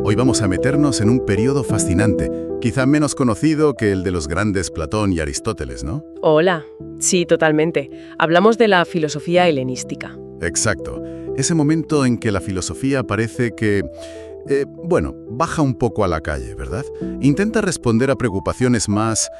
Hoy vamos a meternos en un periodo fascinante, quizá menos conocido que el de los grandes Platón y Aristóteles, ¿no? Hola, sí, totalmente. Hablamos de la filosofía helenística. Exacto. Ese momento en que la filosofía parece que, baja un poco a la calle, ¿verdad? Intenta responder a preocupaciones más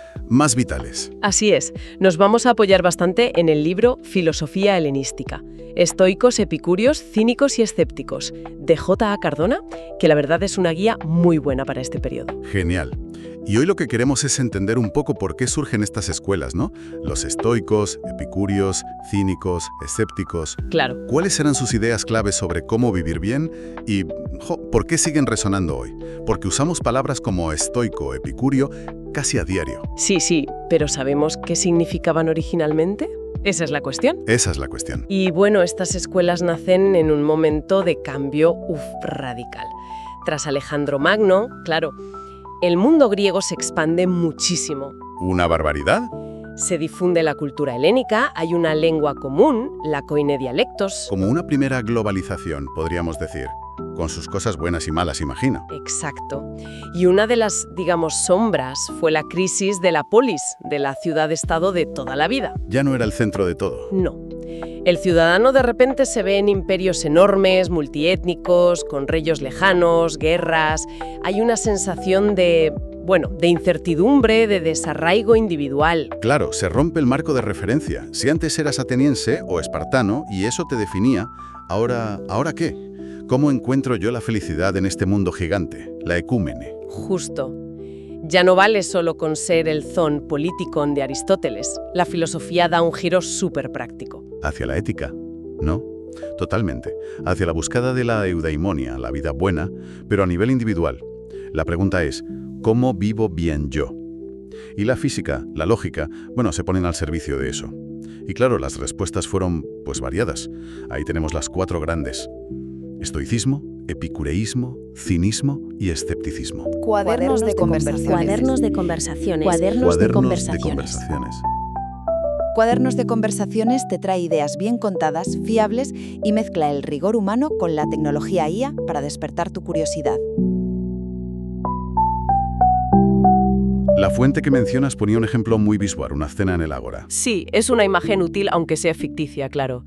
vitales. Así es, nos vamos a apoyar bastante en el libro Filosofía helenística, estoicos, epicúreos, cínicos y escépticos, de J.A. Cardona, que la verdad es una guía muy buena para este periodo. Genial. Y hoy lo que queremos es entender un poco por qué surgen estas escuelas, ¿no? Los estoicos, epicúreos, cínicos, escépticos. Claro. ¿Cuáles eran sus ideas claves sobre cómo vivir bien y por qué siguen resonando hoy? Porque usamos palabras como estoico, epicúreo, casi a diario. Sí, pero ¿sabemos qué significaban originalmente? Esa es la cuestión. Esa es la cuestión. Y bueno, estas escuelas nacen en un momento de cambio radical. Tras Alejandro Magno, claro, el mundo griego se expande muchísimo. ¿Una barbaridad? Se difunde la cultura helénica, hay una lengua común, la koine dialectos. Como una primera globalización, podríamos decir. Con sus cosas buenas y malas, imagino. Exacto. Y una de las, sombras fue la crisis de la polis, de la ciudad-estado de toda la vida. Ya no era el centro de todo. No. El ciudadano de repente se ve en imperios enormes, multiétnicos, con reyes lejanos, guerras. Hay una sensación de incertidumbre, de desarraigo individual. Claro, se rompe el marco de referencia. Si antes eras ateniense o espartano y eso te definía, ¿ahora qué? ¿Cómo encuentro yo la felicidad en este mundo gigante? La ecúmene. Justo. Ya no vale solo con ser el zoon politikon de Aristóteles. La filosofía da un giro súper práctico. Hacia la ética, ¿no? Totalmente. Hacia la búsqueda de la eudaimonia, la vida buena, pero a nivel individual. La pregunta es, ¿cómo vivo bien yo? Y la física, la lógica, se ponen al servicio de eso. Y claro, las respuestas fueron, variadas. Ahí tenemos las 4 grandes. Estoicismo, epicureísmo, cinismo y escepticismo. Cuadernos de conversaciones. Cuadernos de conversaciones. Cuadernos de conversaciones te trae ideas bien contadas, fiables y mezcla el rigor humano con la tecnología IA para despertar tu curiosidad. La fuente que mencionas ponía un ejemplo muy visual, una cena en el ágora. Sí, es una imagen útil aunque sea ficticia, claro.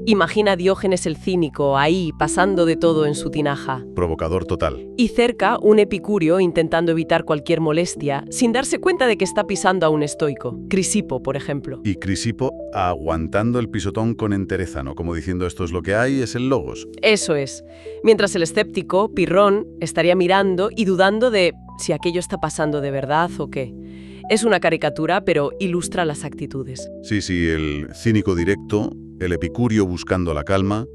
Imagina a Diógenes el cínico ahí, pasando de todo en su tinaja. Provocador total. Y cerca, un epicúreo intentando evitar cualquier molestia, sin darse cuenta de que está pisando a un estoico. Crisipo, por ejemplo. Y Crisipo aguantando el pisotón con entereza, ¿no? Como diciendo, esto es lo que hay, es el logos. Eso es. Mientras el escéptico, Pirrón, estaría mirando y dudando de si aquello está pasando de verdad o qué. Es una caricatura, pero ilustra las actitudes. Sí, el cínico directo, el epicúreo buscando la calma,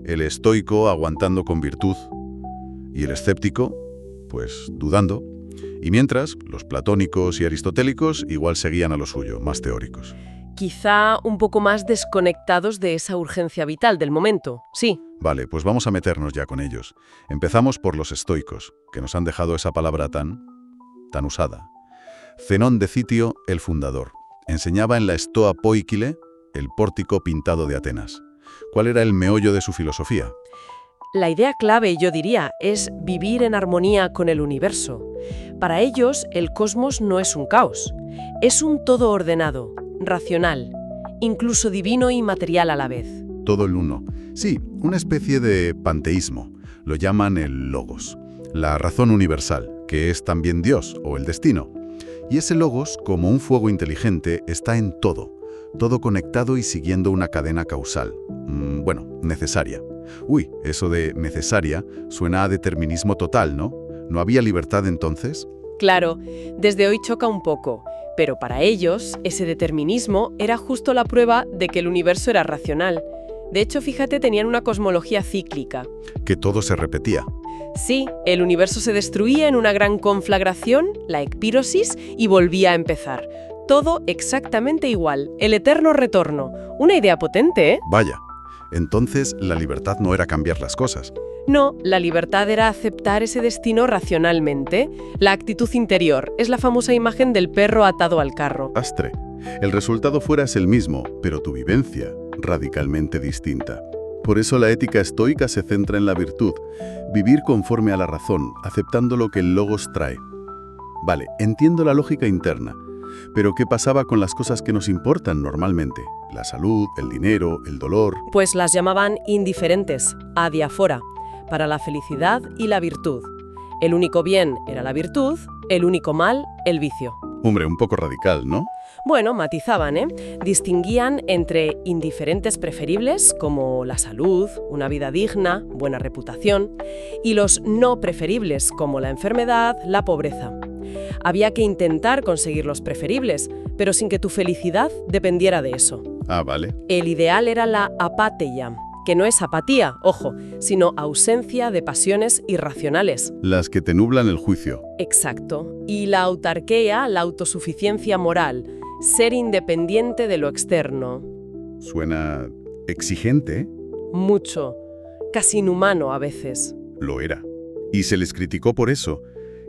el estoico aguantando con virtud y el escéptico, dudando. Y mientras, los platónicos y aristotélicos igual seguían a lo suyo, más teóricos. Quizá un poco más desconectados de esa urgencia vital del momento, sí. Vale, pues vamos a meternos ya con ellos. Empezamos por los estoicos, que nos han dejado esa palabra tan usada. Zenón de Citio, el fundador, enseñaba en la Stoa Poikile, el pórtico pintado de Atenas. ¿Cuál era el meollo de su filosofía? La idea clave, yo diría, es vivir en armonía con el universo. Para ellos, el cosmos no es un caos, es un todo ordenado, racional, incluso divino y material a la vez. Todo el uno. Sí, una especie de panteísmo. Lo llaman el logos, la razón universal, que es también Dios o el destino. Y ese logos, como un fuego inteligente, está en todo conectado y siguiendo una cadena causal. Necesaria. Eso de necesaria suena a determinismo total, ¿no? ¿No había libertad entonces? Claro, desde hoy choca un poco, pero para ellos ese determinismo era justo la prueba de que el universo era racional. De hecho, fíjate, tenían una cosmología cíclica. Que todo se repetía. Sí, el universo se destruía en una gran conflagración, la ecpírosis, y volvía a empezar. Todo exactamente igual, el eterno retorno. Una idea potente, ¿eh? Vaya, entonces la libertad no era cambiar las cosas. No, la libertad era aceptar ese destino racionalmente. La actitud interior es la famosa imagen del perro atado al carro. Astre. El resultado fueras el mismo, pero tu vivencia radicalmente distinta. Por eso la ética estoica se centra en la virtud, vivir conforme a la razón, aceptando lo que el logos trae. Vale, entiendo la lógica interna, pero ¿qué pasaba con las cosas que nos importan normalmente? La salud, el dinero, el dolor. Pues las llamaban indiferentes, adiafora, para la felicidad y la virtud. El único bien era la virtud, el único mal, el vicio. Hombre, un poco radical, ¿no? Bueno, matizaban, ¿eh? Distinguían entre indiferentes preferibles, como la salud, una vida digna, buena reputación, y los no preferibles, como la enfermedad, la pobreza. Había que intentar conseguir los preferibles, pero sin que tu felicidad dependiera de eso. Ah, vale. El ideal era la apatheia, que no es apatía, ojo, sino ausencia de pasiones irracionales. Las que te nublan el juicio. Exacto. Y la autarquía, la autosuficiencia moral, ser independiente de lo externo. Suena exigente, ¿eh? Mucho. Casi inhumano a veces. Lo era. Y se les criticó por eso,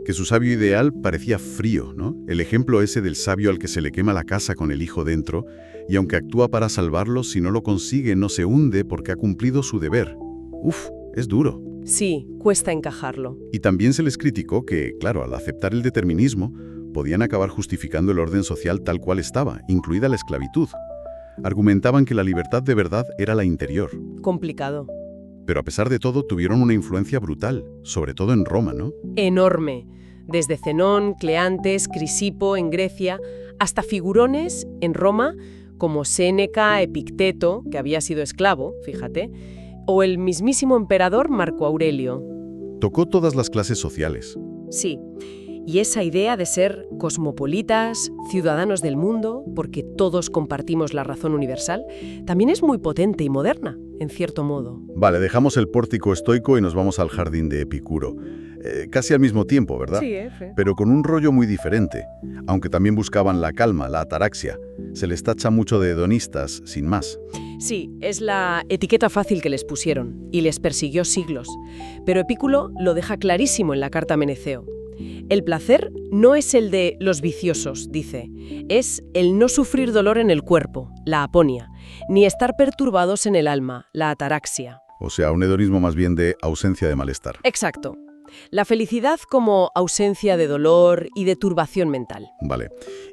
que su sabio ideal parecía frío, ¿no? El ejemplo ese del sabio al que se le quema la casa con el hijo dentro, y aunque actúa para salvarlo, si no lo consigue no se hunde porque ha cumplido su deber. Uf, es duro. Sí, cuesta encajarlo. Y también se les criticó que, claro, al aceptar el determinismo, podían acabar justificando el orden social tal cual estaba, incluida la esclavitud. Argumentaban que la libertad de verdad era la interior. Complicado. Pero a pesar de todo tuvieron una influencia brutal, sobre todo en Roma, ¿no? Enorme. Desde Zenón, Cleantes, Crisipo en Grecia, hasta figurones en Roma como Séneca, Epicteto, que había sido esclavo, fíjate, o el mismísimo emperador Marco Aurelio. Tocó todas las clases sociales. Sí, y esa idea de ser cosmopolitas, ciudadanos del mundo, porque todos compartimos la razón universal, también es muy potente y moderna, en cierto modo. Vale, dejamos el pórtico estoico y nos vamos al jardín de Epicuro. Casi al mismo tiempo, ¿verdad? Sí, Pero con un rollo muy diferente, aunque también buscaban la calma, la ataraxia. Se les tacha mucho de hedonistas, sin más. Sí, es la etiqueta fácil que les pusieron, y les persiguió siglos. Pero Epicuro lo deja clarísimo en la carta a Meneceo. El placer no es el de los viciosos, dice, es el no sufrir dolor en el cuerpo, la aponia, ni estar perturbados en el alma, la ataraxia. O sea, un hedonismo más bien de ausencia de malestar. Exacto. La felicidad como ausencia de dolor y de turbación mental. Vale.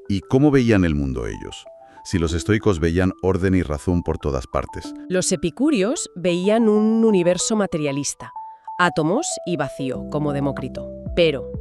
¿Y cómo veían el mundo ellos? Si los estoicos veían orden y razón por todas partes. Los epicúreos veían un universo materialista, átomos y vacío, como Demócrito. Pero,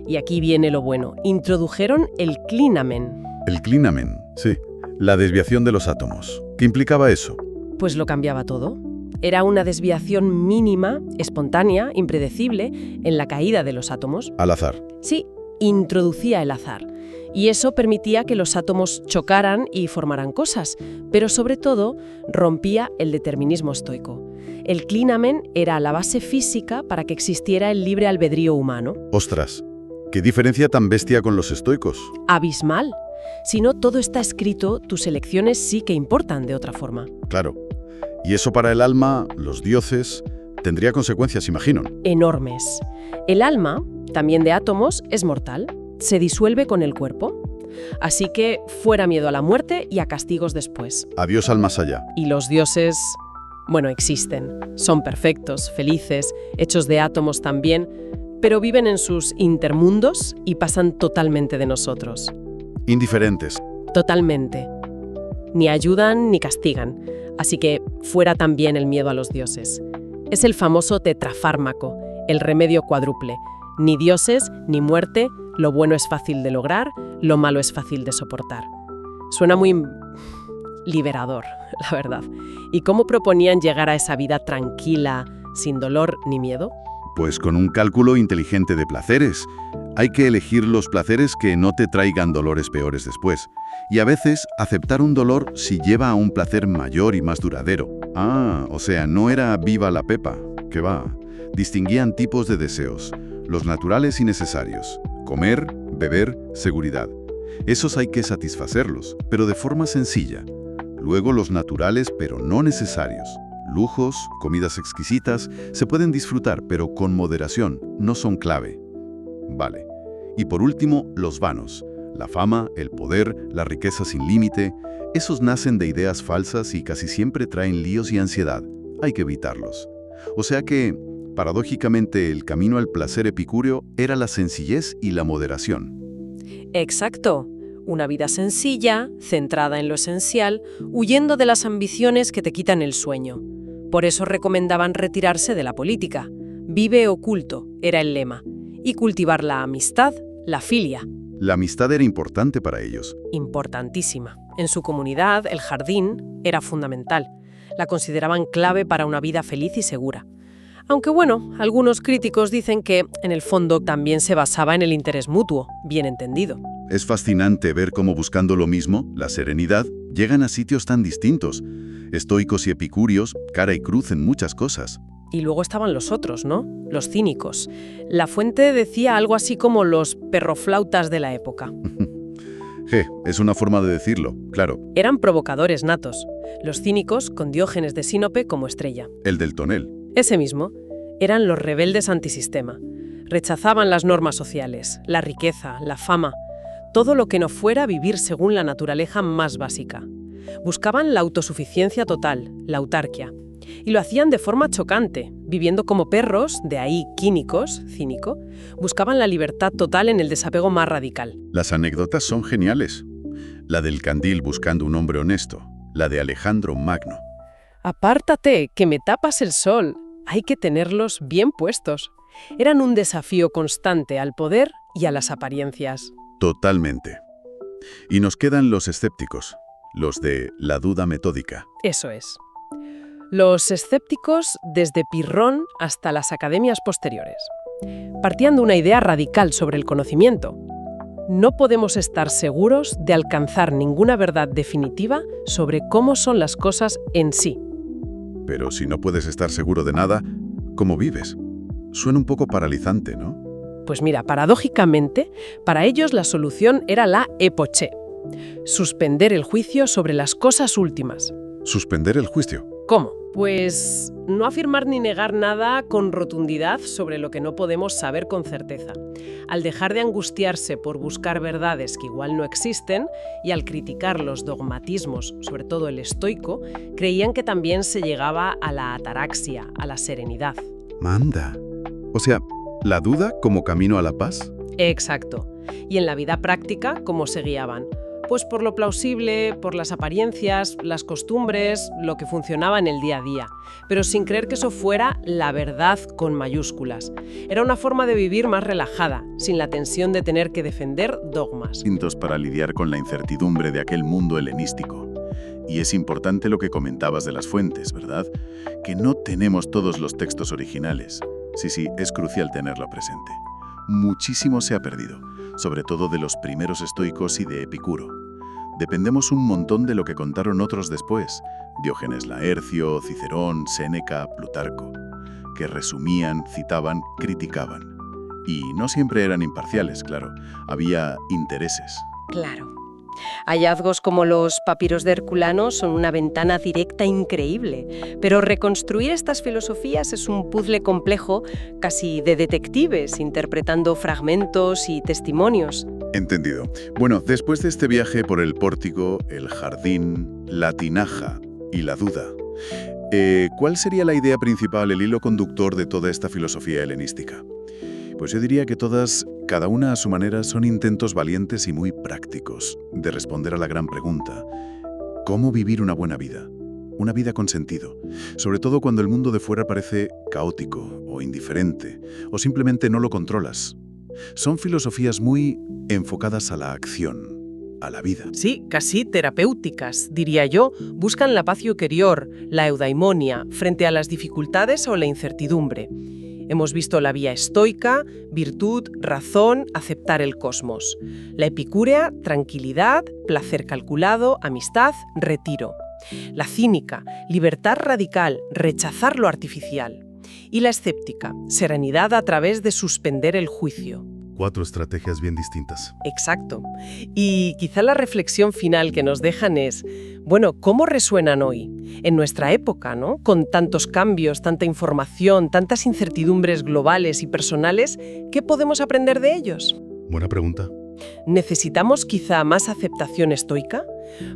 y aquí viene lo bueno, introdujeron el clinamen. El clinamen, sí. La desviación de los átomos. ¿Qué implicaba eso? Pues lo cambiaba todo. Era una desviación mínima, espontánea, impredecible, en la caída de los átomos. Al azar. Sí, introducía el azar. Y eso permitía que los átomos chocaran y formaran cosas, pero sobre todo rompía el determinismo estoico. El clinamen era la base física para que existiera el libre albedrío humano. ¡Ostras! ¿Qué diferencia tan bestia con los estoicos? Abismal. Si no todo está escrito, tus elecciones sí que importan de otra forma. Claro. Y eso para el alma, los dioses, tendría consecuencias, imagino. Enormes. El alma, también de átomos, es mortal. Se disuelve con el cuerpo. Así que fuera miedo a la muerte y a castigos después. Adiós al más allá. Y los dioses, bueno, existen. Son perfectos, felices, hechos de átomos también, pero viven en sus intermundos y pasan totalmente de nosotros. Indiferentes. Totalmente. Ni ayudan ni castigan. Así que fuera también el miedo a los dioses. Es el famoso tetrafármaco, el remedio cuádruple. Ni dioses, ni muerte, lo bueno es fácil de lograr, lo malo es fácil de soportar. Suena muy liberador, la verdad. ¿Y cómo proponían llegar a esa vida tranquila, sin dolor ni miedo? Pues con un cálculo inteligente de placeres. Hay que elegir los placeres que no te traigan dolores peores después. Y a veces aceptar un dolor si lleva a un placer mayor y más duradero. Ah, o sea, no era viva la pepa, que va. Distinguían tipos de deseos, los naturales y necesarios. Comer, beber, seguridad. Esos hay que satisfacerlos, pero de forma sencilla. Luego los naturales, pero no necesarios. Lujos, comidas exquisitas, se pueden disfrutar, pero con moderación, no son clave. Vale. Y por último, los vanos. La fama, el poder, la riqueza sin límite, esos nacen de ideas falsas y casi siempre traen líos y ansiedad. hay que evitarlos. O sea que, paradójicamente, el camino al placer epicúreo era la sencillez y la moderación. Exacto. Una vida sencilla, centrada en lo esencial, huyendo de las ambiciones que te quitan el sueño. Por eso recomendaban retirarse de la política. Vive oculto, era el lema. Y cultivar la amistad, la filia. La amistad era importante para ellos. Importantísima. En su comunidad, el jardín era fundamental. La consideraban clave para una vida feliz y segura. Aunque bueno, algunos críticos dicen que, en el fondo, también se basaba en el interés mutuo, bien entendido. Es fascinante ver cómo buscando lo mismo, la serenidad, llegan a sitios tan distintos. Estoicos y epicúreos, cara y cruz en muchas cosas. Y luego estaban los otros, ¿no? Los cínicos. La fuente decía algo así como los perroflautas de la época. Es una forma de decirlo, claro. Eran provocadores natos. Los cínicos, con Diógenes de Sinope como estrella. El del tonel. Ese mismo. Eran los rebeldes antisistema. Rechazaban las normas sociales, la riqueza, la fama, todo lo que no fuera vivir según la naturaleza más básica. Buscaban la autosuficiencia total, la autarquia. Y lo hacían de forma chocante, viviendo como perros, de ahí quínicos, cínico, buscaban la libertad total en el desapego más radical. Las anécdotas son geniales. La del candil buscando un hombre honesto, la de Alejandro Magno. Apártate, que me tapas el sol. Hay que tenerlos bien puestos. Eran un desafío constante al poder y a las apariencias. Totalmente. Y nos quedan los escépticos, los de la duda metódica. Eso es. Los escépticos desde Pirrón hasta las academias posteriores. Partían de una idea radical sobre el conocimiento. No podemos estar seguros de alcanzar ninguna verdad definitiva sobre cómo son las cosas en sí. Pero si no puedes estar seguro de nada, ¿cómo vives? Suena un poco paralizante, ¿no? Pues mira, paradójicamente, para ellos la solución era la epoché. Suspender el juicio sobre las cosas últimas. ¿Suspender el juicio? ¿Cómo? Pues no afirmar ni negar nada con rotundidad sobre lo que no podemos saber con certeza. Al dejar de angustiarse por buscar verdades que igual no existen y al criticar los dogmatismos, sobre todo el estoico, creían que también se llegaba a la ataraxia, a la serenidad. Manda. O sea, ¿la duda como camino a la paz? Exacto. Y en la vida práctica, ¿cómo se guiaban? Pues por lo plausible, por las apariencias, las costumbres, lo que funcionaba en el día a día, pero sin creer que eso fuera la verdad con mayúsculas. Era una forma de vivir más relajada, sin la tensión de tener que defender dogmas. Instintos para lidiar con la incertidumbre de aquel mundo helenístico. Y es importante lo que comentabas de las fuentes, ¿verdad? Que no tenemos todos los textos originales. Sí, es crucial tenerlo presente. Muchísimo se ha perdido, sobre todo de los primeros estoicos y de Epicuro. Dependemos un montón de lo que contaron otros después, Diógenes Laercio, Cicerón, Séneca, Plutarco, que resumían, citaban, criticaban. Y no siempre eran imparciales, claro, había intereses. Claro. Hallazgos como los papiros de Herculano son una ventana directa increíble, pero reconstruir estas filosofías es un puzzle complejo, casi de detectives, interpretando fragmentos y testimonios. Entendido. Bueno, después de este viaje por el pórtico, el jardín, la tinaja y la duda, ¿cuál sería la idea principal, el hilo conductor de toda esta filosofía helenística? Pues yo diría que todas, cada una a su manera, son intentos valientes y muy prácticos de responder a la gran pregunta: ¿cómo vivir una buena vida? Una vida con sentido, sobre todo cuando el mundo de fuera parece caótico o indiferente, o simplemente no lo controlas. Son filosofías muy enfocadas a la acción, a la vida. Sí, casi terapéuticas, diría yo. Buscan la paz interior, la eudaimonia, frente a las dificultades o la incertidumbre. Hemos visto la vía estoica, virtud, razón, aceptar el cosmos. La epicúrea, tranquilidad, placer calculado, amistad, retiro. La cínica, libertad radical, rechazar lo artificial. Y la escéptica, serenidad a través de suspender el juicio. 4 estrategias bien distintas. Exacto. Y quizá la reflexión final que nos dejan es, bueno, ¿cómo resuenan hoy? En nuestra época, ¿no? Con tantos cambios, tanta información, tantas incertidumbres globales y personales, ¿qué podemos aprender de ellos? Buena pregunta. ¿Necesitamos quizá más aceptación estoica?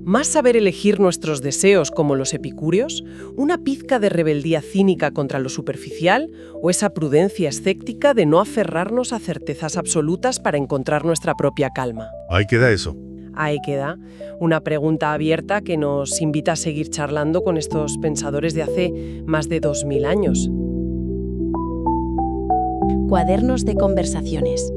¿Más saber elegir nuestros deseos como los epicúreos? ¿Una pizca de rebeldía cínica contra lo superficial? ¿O esa prudencia escéptica de no aferrarnos a certezas absolutas para encontrar nuestra propia calma? Ahí queda eso. Ahí queda una pregunta abierta que nos invita a seguir charlando con estos pensadores de hace más de 2000 años. Cuadernos de conversaciones.